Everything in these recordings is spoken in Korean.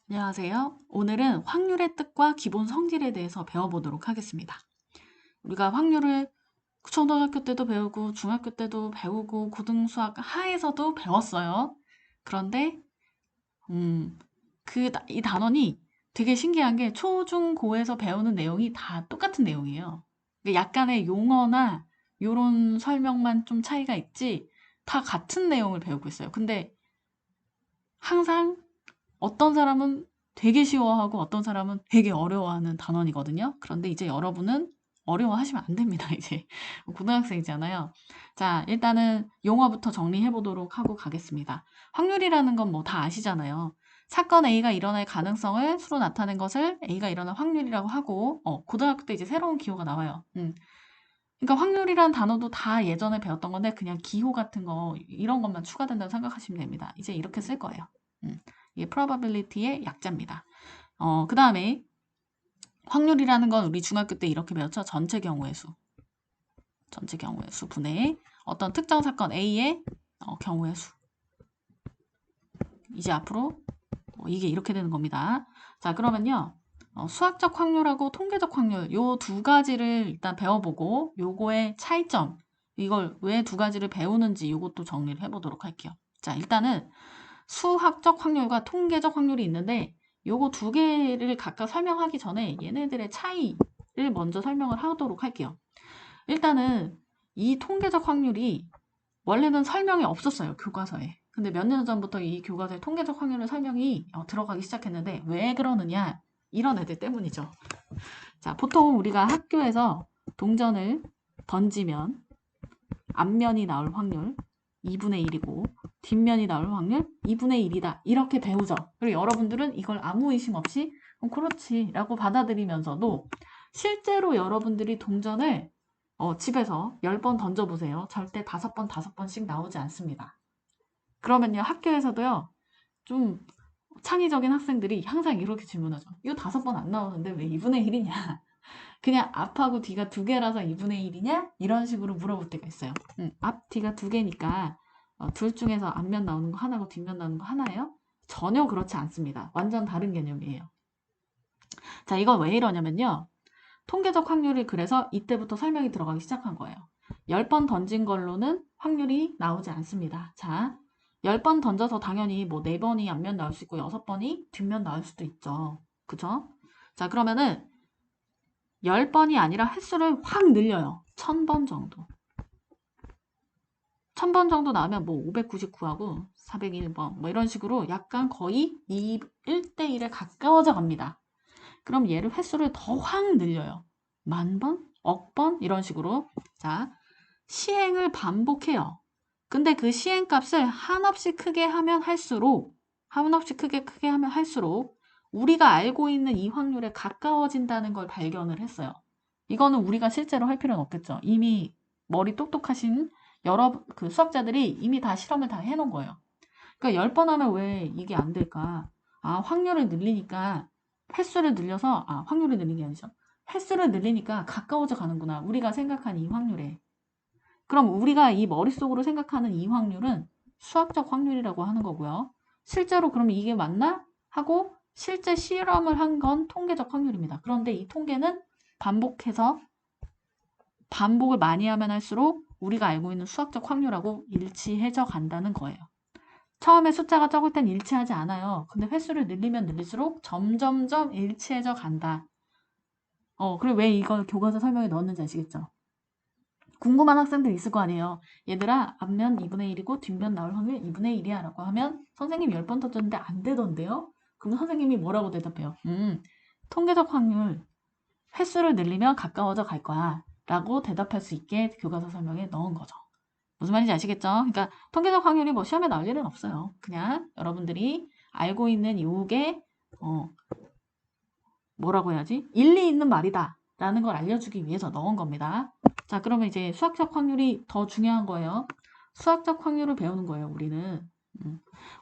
안녕하세요. 오늘은 확률의 뜻과 기본 성질에 대해서 배워보도록 하겠습니다. 우리가 확률을 초등학교 때도 배우고 중학교 때도 배우고 고등수학 하에서도 배웠어요. 그런데 이 단원이 되게 신기한 게 초중고에서 배우는 내용이 다 똑같은 내용이에요. 약간의 용어나 요런 설명만 좀 차이가 있지 다 같은 내용을 배우고 있어요. 근데 항상 어떤 사람은 되게 쉬워하고 어떤 사람은 되게 어려워하는 단원이거든요. 그런데 이제 여러분은 어려워하시면 안 됩니다. 이제 고등학생이잖아요. 자, 일단은 용어부터 정리해 보도록 하고 가겠습니다. 확률이라는 건 뭐 다 아시잖아요. 사건 A가 일어날 가능성을 수로 나타낸 것을 A가 일어날 확률이라고 하고, 고등학교 때 이제 새로운 기호가 나와요. 그러니까 확률이라는 단어도 다 예전에 배웠던 건데 그냥 기호 같은 거 이런 것만 추가된다고 생각하시면 됩니다. 이제 이렇게 쓸 거예요. 이게 probability의 약자입니다. 그 다음에 확률이라는 건 우리 중학교 때 이렇게 배웠죠. 전체 경우의 수. 전체 경우의 수 분의 어떤 특정 사건 A의 경우의 수. 이제 앞으로 이게 이렇게 되는 겁니다. 자, 그러면요. 수학적 확률하고 통계적 확률 요 두 가지를 일단 배워보고 요거의 차이점 이걸 왜 두 가지를 배우는지 요것도 정리를 해보도록 할게요. 자, 일단은 수학적 확률과 통계적 확률이 있는데 요거 두 개를 각각 설명하기 전에 얘네들의 차이를 먼저 설명을 하도록 할게요. 일단은 이 통계적 확률이 원래는 설명이 없었어요. 교과서에. 근데 몇 년 전부터 이 교과서에 통계적 확률의 설명이 들어가기 시작했는데 왜 그러느냐? 이런 애들 때문이죠. 자, 보통 우리가 학교에서 동전을 던지면 앞면이 나올 확률 2분의 1이고 뒷면이 나올 확률 2분의 1이다. 이렇게 배우죠. 그리고 여러분들은 이걸 아무 의심 없이 그렇지 라고 받아들이면서도 실제로 여러분들이 동전을 집에서 10번 던져보세요. 절대 5번, 5번씩 나오지 않습니다. 그러면요, 학교에서도요, 좀 창의적인 학생들이 항상 이렇게 질문하죠. 이거 5번 안 나오는데 왜 2분의 1이냐? 그냥 앞하고 뒤가 두 개라서 2분의 1이냐? 이런 식으로 물어볼 때가 있어요. 앞, 뒤가 두 개니까 둘 중에서 앞면 나오는 거 하나고 뒷면 나오는 거 하나예요? 전혀 그렇지 않습니다. 완전 다른 개념이에요. 자, 이건 왜 이러냐면요. 통계적 확률이 그래서 이때부터 설명이 들어가기 시작한 거예요. 10번 던진 걸로는 확률이 나오지 않습니다. 자, 10번 던져서 당연히 뭐 4번이 앞면 나올 수 있고 6번이 뒷면 나올 수도 있죠. 그죠? 자, 그러면은 10번이 아니라 횟수를 확 늘려요. 1000번 정도. 1000번 정도 나오면 뭐 599하고 401번 뭐 이런 식으로 약간 거의 1대1에 가까워져 갑니다. 그럼 얘를 횟수를 더 확 늘려요. 10,000번? 억번? 이런 식으로. 자, 시행을 반복해요. 근데 그 시행값을 한없이 크게 하면 할수록 한없이 크게 하면 할수록 우리가 알고 있는 이 확률에 가까워진다는 걸 발견을 했어요. 이거는 우리가 실제로 할 필요는 없겠죠. 이미 머리 똑똑하신 여러 그 수학자들이 이미 다 실험을 다 해놓은 거예요. 그러니까 10번 하면 왜 이게 안 될까? 아, 확률을 늘리니까 횟수를 늘려서 확률을 늘린 게 아니죠. 횟수를 늘리니까 가까워져 가는구나. 우리가 생각한 이 확률에. 그럼 우리가 이 머릿속으로 생각하는 이 확률은 수학적 확률이라고 하는 거고요. 실제로 그럼 이게 맞나? 하고 실제 실험을 한 건 통계적 확률입니다. 그런데 이 통계는 반복을 많이 하면 할수록 우리가 알고 있는 수학적 확률하고 일치해져 간다는 거예요. 처음에 숫자가 적을 땐 일치하지 않아요. 근데 횟수를 늘리면 늘릴수록 점점점 일치해져 간다. 그리고 왜 이걸 교과서 설명에 넣었는지 아시겠죠? 궁금한 학생들 있을 거 아니에요. 얘들아, 앞면 2분의 1이고 뒷면 나올 확률 2분의 1이야 라고 하면 선생님이 10번 던졌는데 안 되던데요? 그럼 선생님이 뭐라고 대답해요? 통계적 확률, 횟수를 늘리면 가까워져 갈 거야 라고 대답할 수 있게 교과서 설명에 넣은 거죠. 무슨 말인지 아시겠죠? 그러니까 통계적 확률이 뭐 시험에 나올 일은 없어요. 그냥 여러분들이 알고 있는 요게 뭐라고 해야지? 일리 있는 말이다 라는 걸 알려주기 위해서 넣은 겁니다. 자, 그러면 이제 수학적 확률이 더 중요한 거예요. 수학적 확률을 배우는 거예요, 우리는.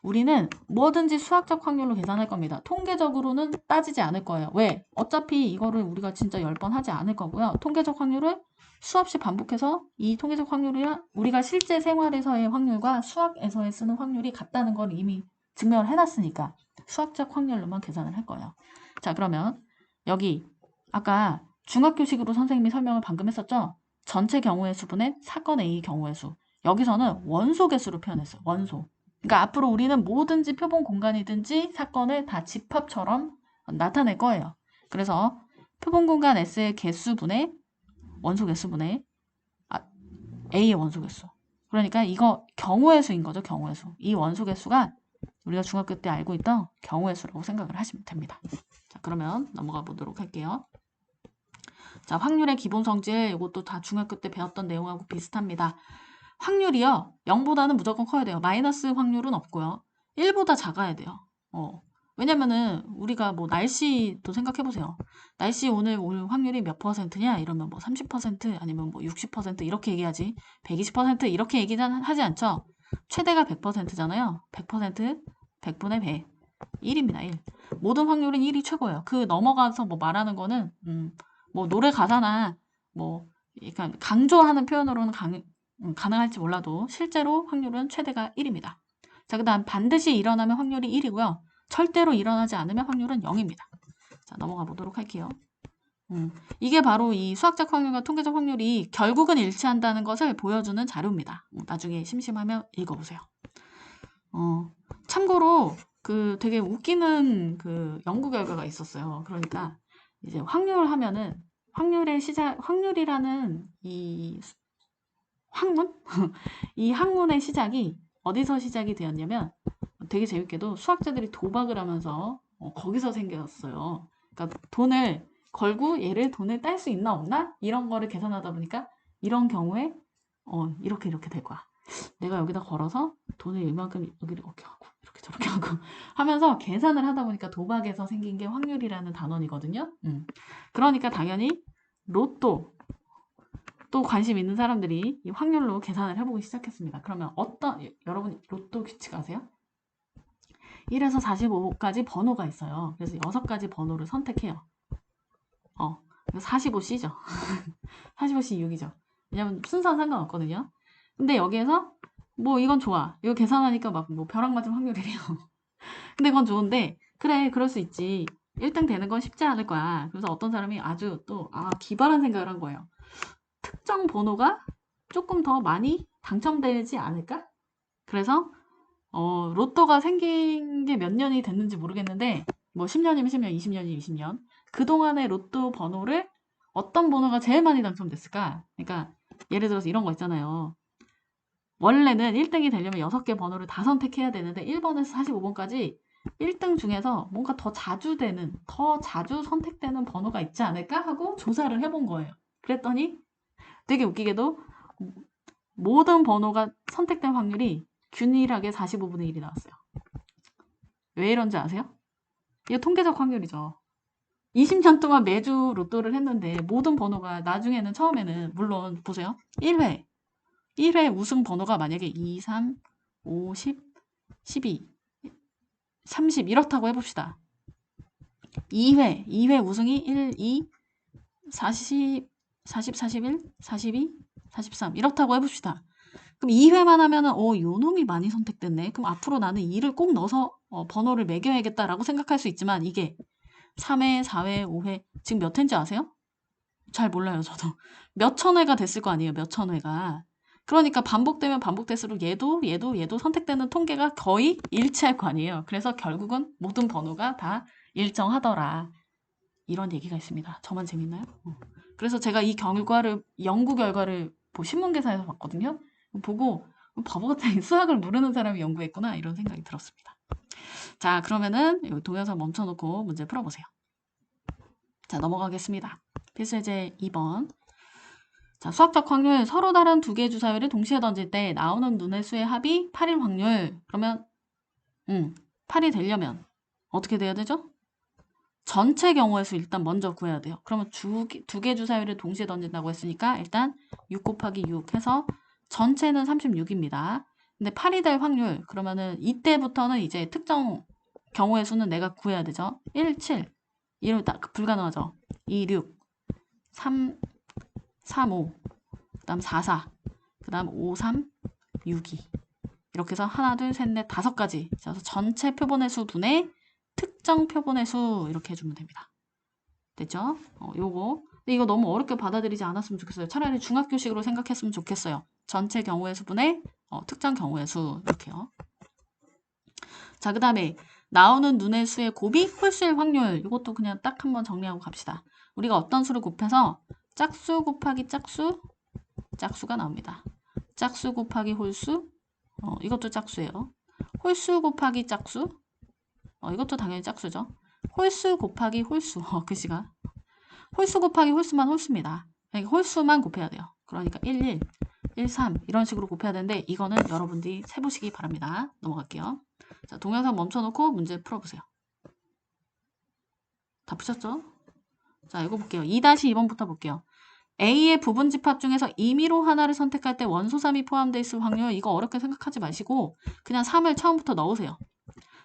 우리는 뭐든지 수학적 확률로 계산할 겁니다. 통계적으로는 따지지 않을 거예요. 왜? 어차피 이거를 우리가 진짜 10번 하지 않을 거고요. 통계적 확률을 수없이 반복해서 이 통계적 확률이랑 우리가 실제 생활에서의 확률과 수학에서의 쓰는 확률이 같다는 걸 이미 증명을 해놨으니까 수학적 확률로만 계산을 할 거예요. 자, 그러면 여기 아까 중학교식으로 선생님이 설명을 방금 했었죠? 전체 경우의 수분의 사건 A 경우의 수. 여기서는 원소 개수로 표현했어요. 원소. 그러니까 앞으로 우리는 뭐든지 표본 공간이든지 사건을 다 집합처럼 나타낼 거예요. 그래서 표본 공간 S의 개수분의 원소 개수분의 A의 원소 개수. 그러니까 이거 경우의 수인 거죠. 경우의 수. 이 원소 개수가 우리가 중학교 때 알고 있던 경우의 수라고 생각을 하시면 됩니다. 자, 그러면 넘어가 보도록 할게요. 자, 확률의 기본 성질, 이것도 다 중학교 때 배웠던 내용하고 비슷합니다. 확률이요, 0보다는 무조건 커야 돼요. 마이너스 확률은 없고요. 1보다 작아야 돼요. 왜냐면은 우리가 뭐 날씨도 생각해 보세요. 날씨 오늘 확률이 몇 %냐 이러면 뭐 30% 아니면 뭐 60% 이렇게 얘기하지 120% 이렇게 얘기는 하지 않죠. 최대가 100%잖아요. 100% 100분의 100 1입니다. 1. 모든 확률은 1이 최고예요. 그 넘어가서 뭐 말하는 거는 뭐 노래 가사나 뭐 약간 강조하는 표현으로는 가능할지 몰라도 실제로 확률은 최대가 1입니다. 자, 그 다음 반드시 일어나면 확률이 1이고요. 절대로 일어나지 않으면 확률은 0입니다. 자, 넘어가 보도록 할게요. 이게 바로 이 수학적 확률과 통계적 확률이 결국은 일치한다는 것을 보여주는 자료입니다. 나중에 심심하면 읽어보세요. 참고로 그 되게 웃기는 그 연구 결과가 있었어요. 그러니까 이제 확률 하면은 확률이라는 이 학문? 이 학문의 시작이 어디서 시작이 되었냐면 되게 재밌게도 수학자들이 도박을 하면서 거기서 생겼어요. 그러니까 돈을 걸고 얘를 돈을 딸 수 있나 없나? 이런 거를 계산하다 보니까 이런 경우에 이렇게 될 거야. 내가 여기다 걸어서 돈을 이만큼 여기를 이렇게 하고 이렇게 저렇게 하고 하면서 계산을 하다 보니까 도박에서 생긴 게 확률이라는 단원이거든요. 그러니까 당연히 로또 또 관심 있는 사람들이 이 확률로 계산을 해보기 시작했습니다. 그러면 여러분 로또 규칙 아세요? 1에서 45까지 번호가 있어요. 그래서 6가지 번호를 선택해요. 45C죠. 45C 6이죠. 왜냐면 순서는 상관없거든요. 근데 여기에서 뭐 이건 좋아. 이거 계산하니까 막 뭐 벼락 맞은 확률이래요. 근데 그건 좋은데 그래 그럴 수 있지. 1등 되는 건 쉽지 않을 거야. 그래서 어떤 사람이 아주 또 기발한 생각을 한 거예요. 특정 번호가 조금 더 많이 당첨되지 않을까? 그래서 로또가 생긴 게 몇 년이 됐는지 모르겠는데 뭐 10년이면 10년, 20년이면 20년 그동안의 로또 번호를 어떤 번호가 제일 많이 당첨됐을까? 그러니까 예를 들어서 이런 거 있잖아요. 원래는 1등이 되려면 6개 번호를 다 선택해야 되는데 1번에서 45번까지 1등 중에서 뭔가 더 자주 선택되는 번호가 있지 않을까 하고 조사를 해본 거예요. 그랬더니 되게 웃기게도 모든 번호가 선택된 확률이 균일하게 45분의 1이 나왔어요. 왜 이런지 아세요? 이거 통계적 확률이죠. 20년 동안 매주 로또를 했는데 모든 번호가 처음에는 물론 보세요. 1회 우승 번호가 만약에 2, 3, 5, 10, 12, 30 이렇다고 해봅시다. 2회 우승이 1, 2, 40, 41, 42, 43 이렇다고 해봅시다. 그럼 2회만 하면은 요 놈이 많이 선택됐네. 그럼 앞으로 나는 2를 꼭 넣어서 번호를 매겨야겠다라고 생각할 수 있지만 이게 3회, 4회, 5회 지금 몇 회인지 아세요? 잘 몰라요 저도. 몇 천 회가 됐을 거 아니에요. 몇 천 회가. 그러니까 반복되면 반복될수록 얘도 선택되는 통계가 거의 일치할 거 아니에요. 그래서 결국은 모든 번호가 다 일정하더라. 이런 얘기가 있습니다. 저만 재밌나요? 그래서 제가 이 연구 결과를 신문계사에서 봤거든요. 보고 바보 같은 수학을 모르는 사람이 연구했구나 이런 생각이 들었습니다. 자, 그러면은 여기 동영상 멈춰놓고 문제 풀어보세요. 자, 넘어가겠습니다. 필수예제 2번. 자, 수학적 확률 서로 다른 두 개의 주사위를 동시에 던질 때 나오는 눈의 수의 합이 8일 확률. 그러면 8이 되려면 어떻게 돼야 되죠? 전체 경우의 수 일단 먼저 구해야 돼요. 그러면 두 개 주사위를 동시에 던진다고 했으니까 일단 6 곱하기 6 해서 전체는 36입니다. 근데 8이 될 확률 그러면은 이때부터는 이제 특정 경우의 수는 내가 구해야 되죠. 1, 7 이러면 딱 불가능하죠. 2, 6 3, 5 그 다음 4, 4 그 다음 5, 3 6, 2 이렇게 해서 하나, 둘, 셋, 넷, 5가지. 그래서 전체 표본의 수 분의 특정 표본의 수 이렇게 해주면 됩니다. 됐죠? 요거. 근데 이거 너무 어렵게 받아들이지 않았으면 좋겠어요. 차라리 중학교식으로 생각했으면 좋겠어요. 전체 경우의 수분의 특정 경우의 수 이렇게요. 자, 그 다음에 나오는 눈의 수의 곱이 홀수일 확률. 이것도 그냥 딱 한번 정리하고 갑시다. 우리가 어떤 수를 곱해서 짝수 곱하기 짝수, 짝수가 나옵니다. 짝수 곱하기 홀수, 이것도 짝수예요. 홀수 곱하기 짝수, 이것도 당연히 짝수죠. 홀수 곱하기 홀수, 글씨가. 홀수 곱하기 홀수만 홀수입니다. 그러니까 홀수만 곱해야 돼요. 그러니까 1, 1, 1, 3 이런 식으로 곱해야 되는데 이거는 여러분들이 세보시기 바랍니다. 넘어갈게요. 자, 동영상 멈춰놓고 문제 풀어보세요. 다 푸셨죠? 자, 이거 볼게요. 2-2번부터 볼게요. A의 부분 집합 중에서 임의로 하나를 선택할 때 원소 3이 포함되어 있을 확률, 이거 어렵게 생각하지 마시고 그냥 3을 처음부터 넣으세요.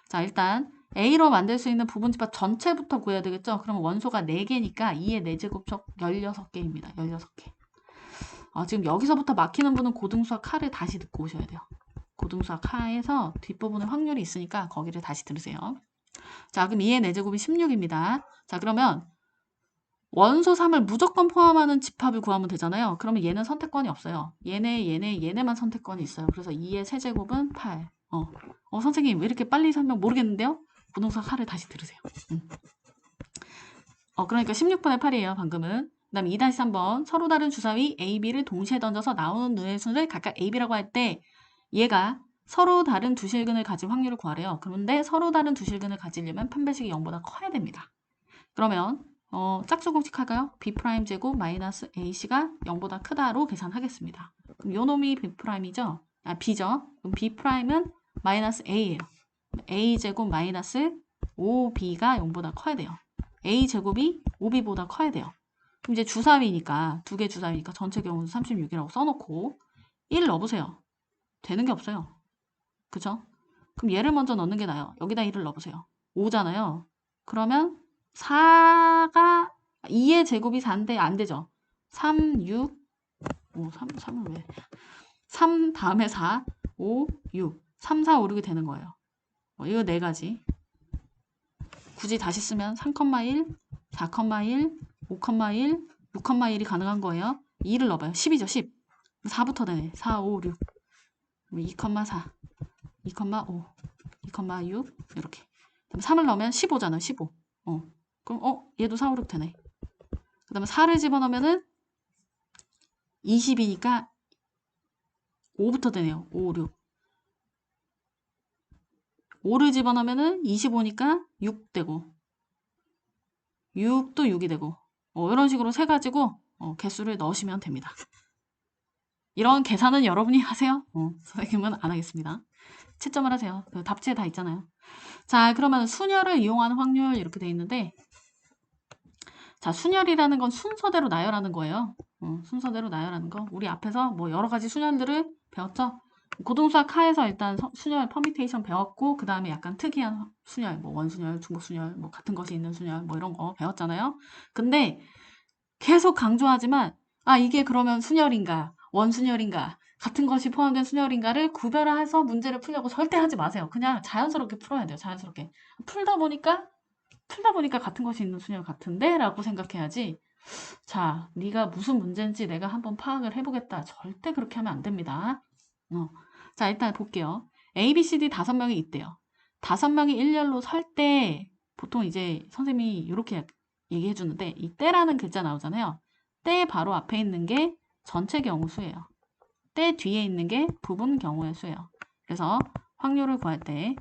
자, 일단 A로 만들 수 있는 부분 집합 전체부터 구해야 되겠죠? 그러면 원소가 4개니까 2의 4제곱촉 16개입니다. 16개. 지금 여기서부터 막히는 분은 고등수학 하를 다시 듣고 오셔야 돼요. 고등수학 하에서 뒷부분에 확률이 있으니까 거기를 다시 들으세요. 자, 그럼 2의 4제곱이 16입니다. 자, 그러면 원소 3을 무조건 포함하는 집합을 구하면 되잖아요. 그러면 얘는 선택권이 없어요. 얘네만 선택권이 있어요. 그래서 2의 세제곱은 8. 선생님 왜 이렇게 빨리 설명 모르겠는데요? 고등수학 하를 다시 들으세요. 그러니까 16분의 8이에요. 방금은. 그 다음 2-3번 서로 다른 주사위 A, B를 동시에 던져서 나오는 눈의 수를 각각 A, B라고 할 때 얘가 서로 다른 두 실근을 가질 확률을 구하래요. 그런데 서로 다른 두 실근을 가지려면 판별식이 0보다 커야 됩니다. 그러면 짝수 공식 할까요? B'제곱 마이너스 AC가 0보다 크다로 계산하겠습니다. 그럼 요 놈이 B'이죠? B죠? 그럼 B'은 마이너스 A예요. A제곱 마이너스 5B가 0보다 커야 돼요. A제곱이 5B보다 커야 돼요. 그럼 이제 주사위니까, 두 개 주사위니까 전체 경우는 36이라고 써놓고 1 넣어보세요. 되는 게 없어요. 그쵸? 그럼 얘를 먼저 넣는 게 나아요. 여기다 1을 넣어보세요. 5잖아요. 그러면 4가 2의 제곱이 4인데 안 되죠. 3, 6, 3은 왜? 3 다음에 4, 5, 6. 3, 4, 5, 6이 되는 거예요. 이거 네 가지. 굳이 다시 쓰면 3,1, 4,1, 5,1, 6,1이 가능한 거예요. 2를 넣어봐요. 10이죠, 10. 4부터 되네. 4, 5, 6. 2,4, 2,5, 2,6 이렇게. 그다음에 3을 넣으면 15잖아요. 15. 그럼 얘도 4, 5, 6 되네. 그 다음에 4를 집어넣으면은 20이니까 5부터 되네요. 5, 6. 5를 집어넣으면은 25니까 6 되고 6도 6이 되고 이런 식으로 세 가지고 개수를 넣으시면 됩니다. 이런 계산은 여러분이 하세요. 선생님은 안 하겠습니다. 채점을 하세요. 그 답지에 다 있잖아요. 자, 그러면 순열을 이용하는 확률 이렇게 돼 있는데 자, 순열이라는 건 순서대로 나열하는 거예요. 순서대로 나열하는 거. 우리 앞에서 뭐 여러 가지 순열들을 배웠죠? 고등수학 하에서 일단 순열 퍼미테이션 배웠고 그 다음에 약간 특이한 순열, 뭐 원순열, 중복순열, 뭐 같은 것이 있는 순열, 뭐 이런 거 배웠잖아요. 근데 계속 강조하지만 이게 그러면 순열인가, 원순열인가, 같은 것이 포함된 순열인가를 구별해서 문제를 풀려고 절대 하지 마세요. 그냥 자연스럽게 풀어야 돼요. 자연스럽게. 풀다 보니까 같은 것이 있는 순열 같은데? 라고 생각해야지. 자, 네가 무슨 문제인지 내가 한번 파악을 해보겠다. 절대 그렇게 하면 안 됩니다. 자, 일단 볼게요. A, B, C, D 5명이 있대요. 5명이 일렬로 설 때 보통 이제 선생님이 이렇게 얘기해 주는데 이 때라는 글자 나오잖아요. 때 바로 앞에 있는 게 전체 경우 수예요. 때 뒤에 있는 게 부분 경우의 수예요. 그래서 확률을 구할 때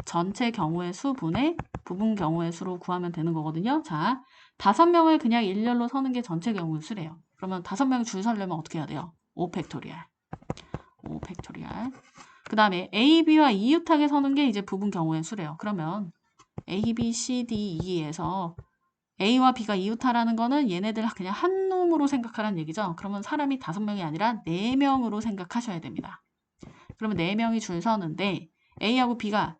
전체 경우의 수분의 부분 경우의 수로 구하면 되는 거거든요. 자, 5명을 그냥 일렬로 서는 게 전체 경우의 수래요. 그러면 5명이 줄 서려면 어떻게 해야 돼요? 5팩토리얼. 5팩토리얼. 그 다음에 A, B와 이웃하게 서는 게 이제 부분 경우의 수래요. 그러면 A, B, C, D, E에서 A와 B가 이웃하라는 거는 얘네들 그냥 한 놈으로 생각하라는 얘기죠. 그러면 사람이 5명이 아니라 4명으로 생각하셔야 됩니다. 그러면 4명이 줄 서는데 A하고 B가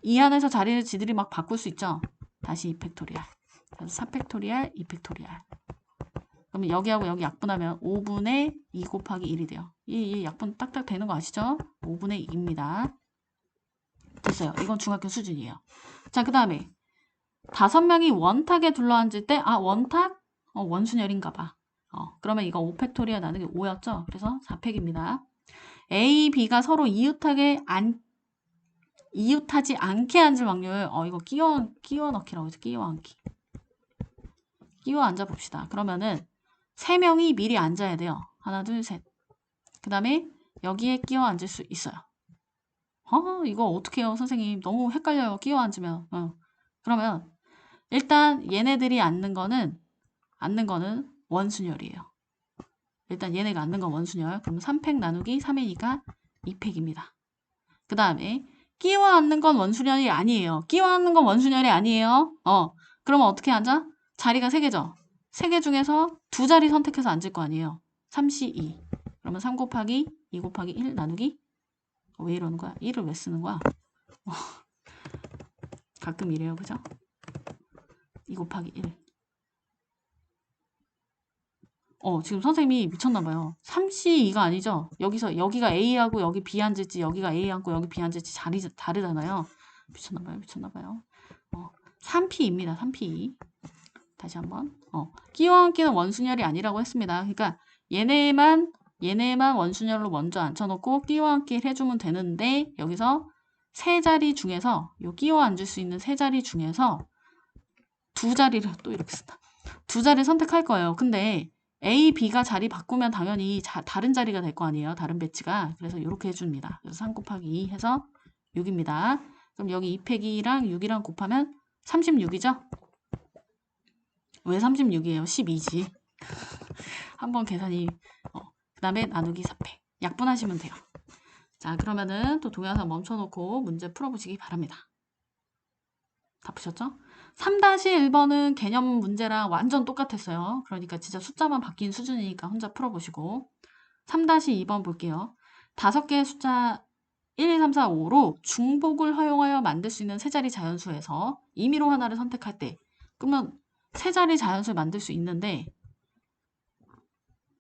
이 안에서 자리를 지들이 막 바꿀 수 있죠. 다시 2팩토리얼. 4팩토리얼, 2팩토리얼. 그러면 여기하고 여기 약분하면 5분의 2 곱하기 1이 돼요. 이 약분 딱딱 되는 거 아시죠? 5분의 2입니다. 됐어요. 이건 중학교 수준이에요. 자, 그 다음에 5명이 원탁에 둘러앉을 때, 원탁? 원순열인가 봐. 그러면 이거 5팩토리얼 나누기 5였죠? 그래서 4팩입니다. A, B가 서로 이웃하지 않게 앉을 확률. 이거 끼워 넣기라고 해서 끼워 앉기. 끼워 앉아 봅시다. 그러면은 3명이 미리 앉아야 돼요. 하나, 둘, 셋. 그 다음에 여기에 끼워 앉을 수 있어요. 이거 어떻게 해요, 선생님? 너무 헷갈려요. 끼워 앉으면. 그러면 일단 얘네들이 앉는 거는 원순열이에요. 일단 얘네가 앉는 건 원순열. 그럼 3팩 나누기 3이니까 2팩입니다. 그 다음에 끼워 앉는 건 원순열이 아니에요. 끼워 앉는 건 원순열이 아니에요. 그러면 어떻게 앉아? 자리가 3개죠. 3개 중에서 2자리 선택해서 앉을 거 아니에요. 3C2. 그러면 3 곱하기 2 곱하기 1 나누기 왜 이러는 거야? 1을 왜 쓰는 거야? 가끔 이래요. 그죠? 2 곱하기 1. 지금 선생님이 미쳤나봐요. 3C2가 아니죠? 여기가 A하고 여기 B 앉을지, 여기가 A 앉고 여기 B 앉을지 자리 다르잖아요. 미쳤나봐요. 3P입니다. 3P. 다시 한번. 끼워 앉기는 원순열이 아니라고 했습니다. 그러니까 얘네만 원순열로 먼저 앉혀놓고 끼워 앉기를 해주면 되는데, 여기서 3자리 중에서, 요 끼워 앉을 수 있는 3자리 중에서 2자리를 또 이렇게 쓴다. 2자리 선택할 거예요. 근데 A, B가 자리 바꾸면 당연히 다른 자리가 될 거 아니에요. 다른 배치가. 그래서 이렇게 해줍니다. 그래서 3 곱하기 2 해서 6입니다. 그럼 여기 2팩이랑 6이랑 곱하면 36이죠? 왜 36이에요? 12지. 한번 계산이. 그 다음에 나누기 4팩. 약분하시면 돼요. 자, 그러면은 또 동영상 멈춰놓고 문제 풀어보시기 바랍니다. 다 푸셨죠? 3-1번은 개념 문제랑 완전 똑같았어요. 그러니까 진짜 숫자만 바뀐 수준이니까 혼자 풀어보시고. 3-2번 볼게요. 5개의 숫자 1, 2, 3, 4, 5로 중복을 허용하여 만들 수 있는 3자리 자연수에서 임의로 하나를 선택할 때, 그러면 3자리 자연수를 만들 수 있는데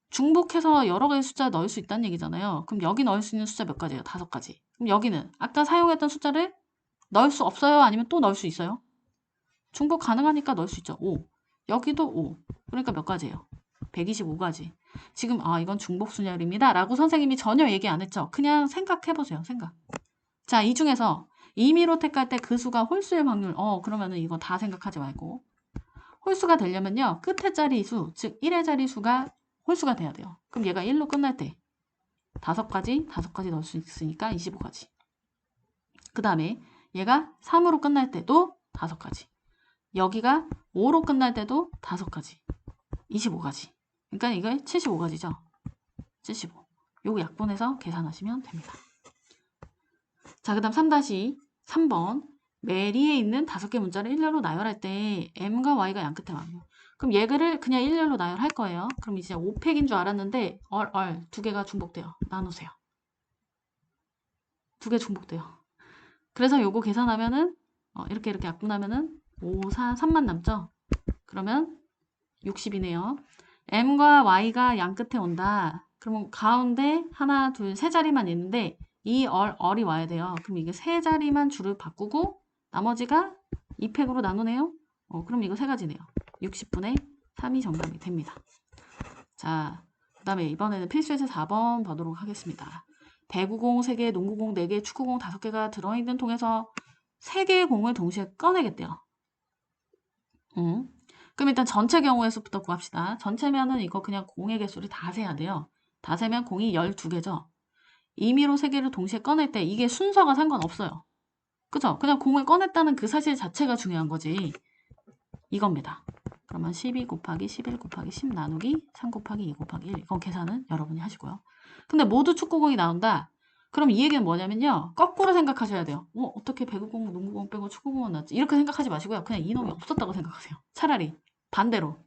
중복해서 여러 개의 숫자 넣을 수 있다는 얘기잖아요. 그럼 여기 넣을 수 있는 숫자 몇 가지예요? 5가지. 그럼 여기는 아까 사용했던 숫자를 넣을 수 없어요? 아니면 또 넣을 수 있어요? 중복 가능하니까 넣을 수 있죠. 5. 여기도 5. 그러니까 몇 가지예요? 125가지. 지금 이건 중복순열입니다. 라고 선생님이 전혀 얘기 안 했죠. 그냥 생각해보세요. 생각. 자, 이 중에서 임의로 택할 때 그 수가 홀수일 확률. 그러면은 이거 다 생각하지 말고. 홀수가 되려면요. 끝에 자리 수, 즉 1의 자리 수가 홀수가 돼야 돼요. 그럼 얘가 1로 끝날 때 5가지 넣을 수 있으니까 25가지. 그 다음에 얘가 3으로 끝날 때도 5가지. 여기가 5로 끝날 때도 5가지. 25가지. 그러니까 이거 75가지죠. 75. 요거 약분해서 계산하시면 됩니다. 자, 그 다음 3-3번. 메리에 있는 5개 문자를 일렬로 나열할 때 M과 Y가 양끝에 와요. 그럼 얘를 그냥 일렬로 나열할 거예요. 그럼 이제 5팩인 줄 알았는데 2개가 중복돼요. 나누세요. 2개 중복돼요. 그래서 요거 계산하면은 이렇게 약분하면은 5, 4, 3만 남죠? 그러면 60이네요. M과 Y가 양끝에 온다. 그러면 가운데 하나, 둘, 세 자리만 있는데 이 얼이 와야 돼요. 그럼 이게 세 자리만 줄을 바꾸고 나머지가 2팩으로 나누네요. 그럼 이거 세 가지네요. 60분의 3이 정답이 됩니다. 자, 그 다음에 이번에는 필수에서 4번 보도록 하겠습니다. 배구공 3개, 농구공 4개, 축구공 5개가 들어있는 통에서 3개의 공을 동시에 꺼내겠대요. 그럼 일단 전체 경우에서부터 구합시다. 전체면은 이거 그냥 공의 개수를 다 세야 돼요. 다 세면 공이 12개죠. 임의로 3개를 동시에 꺼낼 때 이게 순서가 상관없어요. 그죠? 그냥 공을 꺼냈다는 그 사실 자체가 중요한 거지. 이겁니다. 그러면 12 곱하기 11 곱하기 10 나누기 3 곱하기 2 곱하기 1. 이건 계산은 여러분이 하시고요. 근데 모두 축구공이 나온다. 그럼 이 얘기는 뭐냐면요. 거꾸로 생각하셔야 돼요. 어떻게 배구공, 농구공 빼고 축구공만 나왔지? 이렇게 생각하지 마시고요. 그냥 이놈이 없었다고 생각하세요. 차라리 반대로.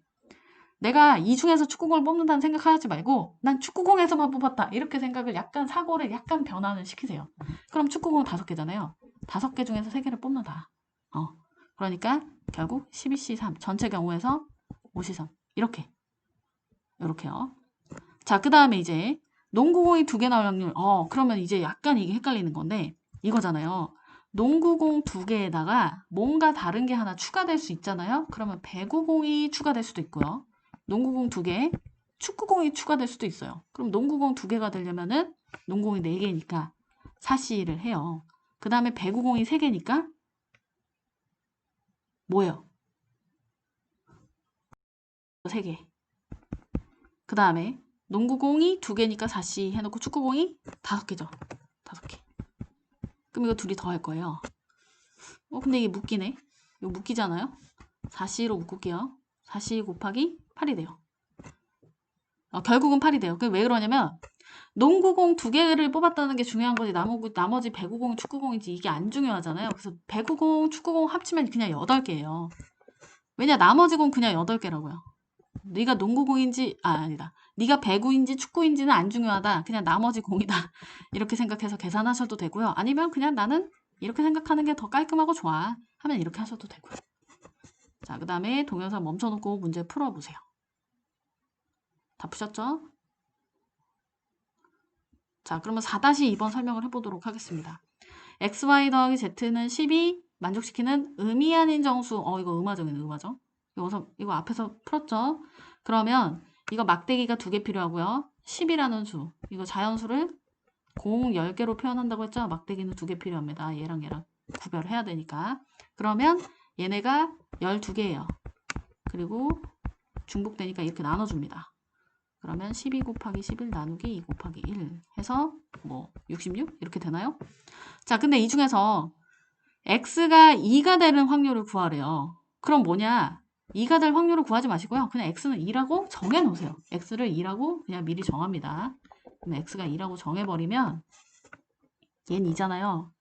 내가 이 중에서 축구공을 뽑는다는 생각하지 말고 난 축구공에서만 뽑았다. 이렇게 생각을 사고를 약간 변화를 시키세요. 그럼 축구공 5개잖아요. 5개 중에서 3개를 뽑는다. 그러니까 결국 12C3 전체 경우에서 5C3 이렇게요. 자, 그 다음에 이제 농구공이 2개 나올 확률. 그러면 이제 약간 이게 헷갈리는 건데 이거잖아요. 농구공 2개에다가 뭔가 다른 게 하나 추가될 수 있잖아요. 그러면 배구공이 추가될 수도 있고요. 농구공 2개, 축구공이 추가될 수도 있어요. 그럼 농구공 2개가 되려면은 농구공이 4개니까 4C를 해요. 그 다음에 배구공이 3개니까 뭐예요? 3개. 그 다음에 농구공이 2개니까 4C 해놓고 축구공이 5개죠. 5개. 그럼 이거 둘이 더 할 거예요. 근데 이게 묶이네. 이거 묶이잖아요. 4C로 묶을게요. 4C 곱하기 8이 돼요. 결국은 8이 돼요. 왜 그러냐면 농구공 2개를 뽑았다는 게 중요한 거지 나머지 배구공, 축구공인지 이게 안 중요하잖아요. 그래서 배구공, 축구공 합치면 그냥 8개예요. 왜냐 나머지 공 그냥 8개라고요. 네가 농구공인지 아니다. 네가 배구인지 축구인지는 안 중요하다. 그냥 나머지 공이다. 이렇게 생각해서 계산하셔도 되고요. 아니면 그냥 나는 이렇게 생각하는 게 더 깔끔하고 좋아 하면 이렇게 하셔도 되고요. 자, 그 다음에 동영상 멈춰놓고 문제 풀어보세요. 다 푸셨죠? 자, 그러면 4-2번 설명을 해보도록 하겠습니다. xy 더하기 z는 10이 만족시키는 의미 아닌 정수. 이거 의마정이네, 의마정. 이거 앞에서 풀었죠? 그러면 이거 막대기가 2개 필요하고요. 10이라는 수. 이거 자연수를 공 10개로 표현한다고 했죠? 막대기는 2개 필요합니다. 얘랑 구별해야 되니까. 그러면 얘네가 12개예요. 그리고 중복되니까 이렇게 나눠줍니다. 그러면 12 곱하기 11 나누기 2 곱하기 1 해서 66? 이렇게 되나요? 자, 근데 이 중에서 x가 2가 되는 확률을 구하래요. 그럼 뭐냐? 2가 될 확률을 구하지 마시고요. 그냥 x는 2라고 정해놓으세요. x를 2라고 그냥 미리 정합니다. 그럼 x가 2라고 정해버리면 얘는 2잖아요.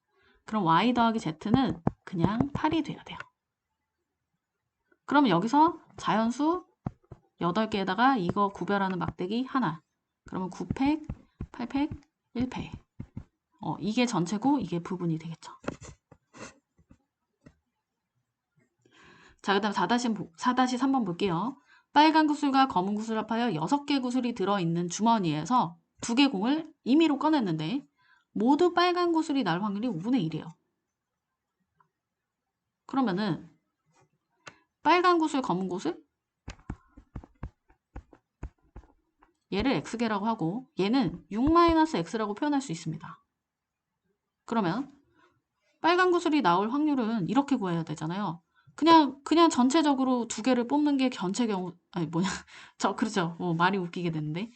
그럼 y 더하기 z는 그냥 8이 돼야 돼요. 그러면 여기서 자연수 8개에다가 이거 구별하는 막대기 하나. 그러면 9팩, 8팩, 1팩. 이게 전체고 이게 부분이 되겠죠. 자, 그 다음 4-3번 볼게요. 빨간 구슬과 검은 구슬 합하여 6개 구슬이 들어있는 주머니에서 2개 공을 임의로 꺼냈는데 모두 빨간 구슬이 날 확률이 5분의 1이에요. 그러면은 빨간 구슬, 검은 구슬? 얘를 x개라고 하고 얘는 6-x라고 표현할 수 있습니다. 그러면 빨간 구슬이 나올 확률은 이렇게 구해야 되잖아요. 그냥 전체적으로 2개를 뽑는 게 전체 경우, 그렇죠. 말이 웃기게 됐는데.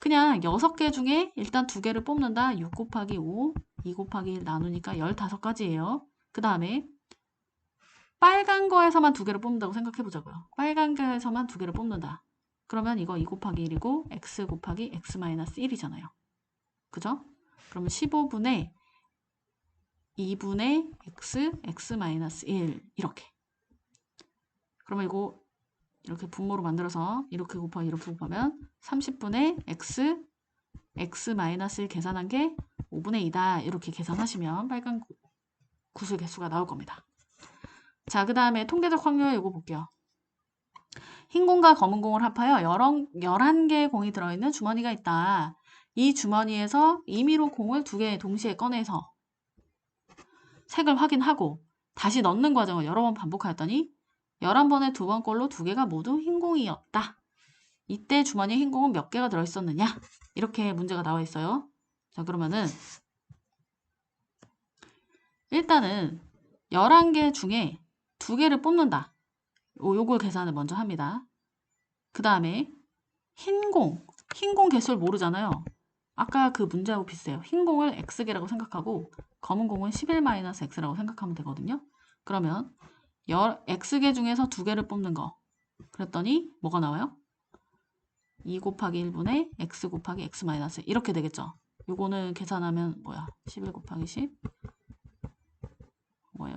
그냥 6개 중에 일단 2개를 뽑는다. 6 곱하기 5, 2 곱하기 1 나누니까 15가지예요. 그 다음에 빨간 거에서만 2개를 뽑는다고 생각해 보자고요. 빨간 거에서만 2개를 뽑는다. 그러면 이거 2 곱하기 1이고 x 곱하기 x-1이잖아요. 그죠? 그러면 15분의 2분의 x-1 이렇게. 그러면 이거 이렇게 분모로 만들어서 이렇게 곱하기 이렇게 곱하면 30분의 x-1 계산한 게 5분의 2다. 이렇게 계산하시면 빨간 구슬 개수가 나올 겁니다. 자, 그 다음에 통계적 확률 이거 볼게요. 흰 공과 검은 공을 합하여 11개의 공이 들어있는 주머니가 있다. 이 주머니에서 임의로 공을 2개 동시에 꺼내서 색을 확인하고 다시 넣는 과정을 여러 번 반복하였더니 11번에 2번 꼴로 2개가 모두 흰 공이었다. 이때 주머니에 흰 공은 몇 개가 들어있었느냐? 이렇게 문제가 나와 있어요. 자, 그러면은 일단은 11개 중에 2개를 뽑는다. 요걸 계산을 먼저 합니다. 그 다음에 흰 공 개수를 모르잖아요. 아까 그 문제하고 비슷해요. 흰 공을 x개라고 생각하고 검은 공은 11-x라고 생각하면 되거든요. 그러면 x개 중에서 2개를 뽑는 거. 그랬더니 뭐가 나와요? 2 곱하기 1분의 x 곱하기 x-1 이렇게 되겠죠. 요거는 계산하면 11 곱하기 10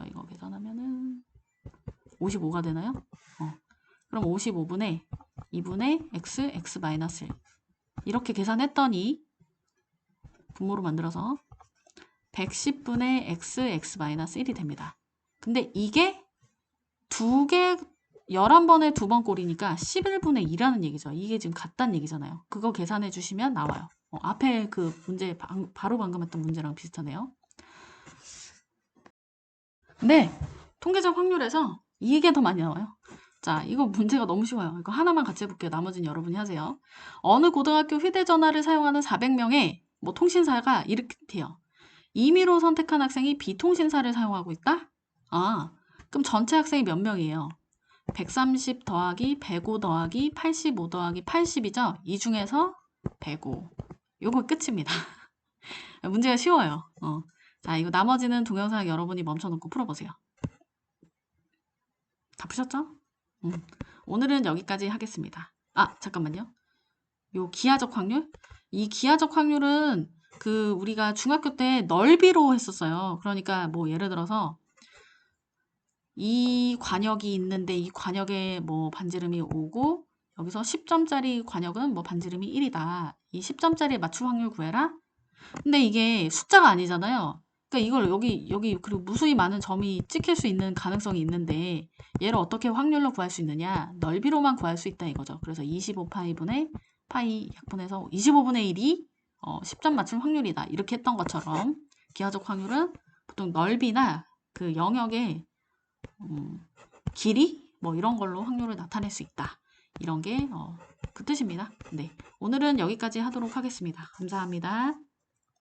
이거 계산하면은 55가 되나요? 그럼 55분의 2분의 x-1 이렇게 계산했더니 분모로 만들어서 110분의 x-1이 됩니다. 근데 이게 11번에 2번 꼴이니까 11분의 2라는 얘기죠. 이게 지금 같다는 얘기잖아요. 그거 계산해 주시면 나와요. 앞에 그 문제 바로 방금 했던 문제랑 비슷하네요. 근데 통계적 확률에서 이게 더 많이 나와요. 자, 이거 문제가 너무 쉬워요. 이거 하나만 같이 해볼게요. 나머지는 여러분이 하세요. 어느 고등학교 휴대전화를 사용하는 400명의 뭐 통신사가 이렇게 돼요. 임의로 선택한 학생이 비통신사를 사용하고 있다? 아, 그럼 전체 학생이 몇 명이에요? 130 더하기 105 더하기 85 더하기 80이죠? 이 중에서 105. 요거 끝입니다. 문제가 쉬워요. 자, 이거 나머지는 동영상 여러분이 멈춰놓고 풀어보세요. 다 푸셨죠? 오늘은 여기까지 하겠습니다. 아, 잠깐만요. 요 기하적 확률? 이 기하적 확률은 우리가 중학교 때 넓이로 했었어요. 그러니까 뭐 예를 들어서 이 관역이 있는데 이 관역에 뭐 반지름이 5고 여기서 10점짜리 관역은 뭐 반지름이 1이다. 이 10점짜리 맞춤 확률 구해라. 근데 이게 숫자가 아니잖아요. 그러니까 이걸 여기 그리고 무수히 많은 점이 찍힐 수 있는 가능성이 있는데 얘를 어떻게 확률로 구할 수 있느냐? 넓이로만 구할 수 있다 이거죠. 그래서 25파이분의 파이 약분해서 25분의 1이 10점 맞춤 확률이다. 이렇게 했던 것처럼 기하적 확률은 보통 넓이나 그 영역의 길이 뭐 이런 걸로 확률을 나타낼 수 있다. 이런 게 그 뜻입니다. 네, 오늘은 여기까지 하도록 하겠습니다. 감사합니다.